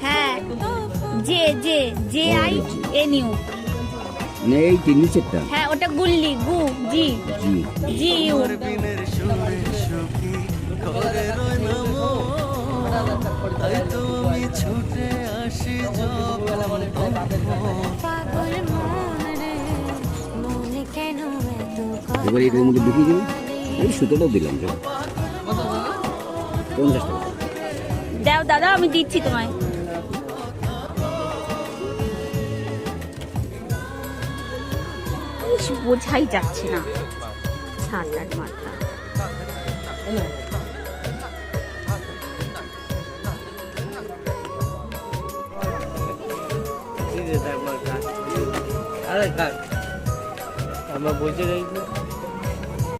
হ্যাঁ J J J I N U এই নিচেরটা। হ্যাঁ ওটা গুল্লি গু জি জি জি ইউ। এবার এটার মধ্যে ঢুকিয়ে দিলাম, এই সুতোটাও দিলাম 50 টাকা। দাও দাদা আমি দিচ্ছি তোমায়। বোঝাই যাচ্ছে না ছাতার মাথা। আরে কার আমরা বলতে যাই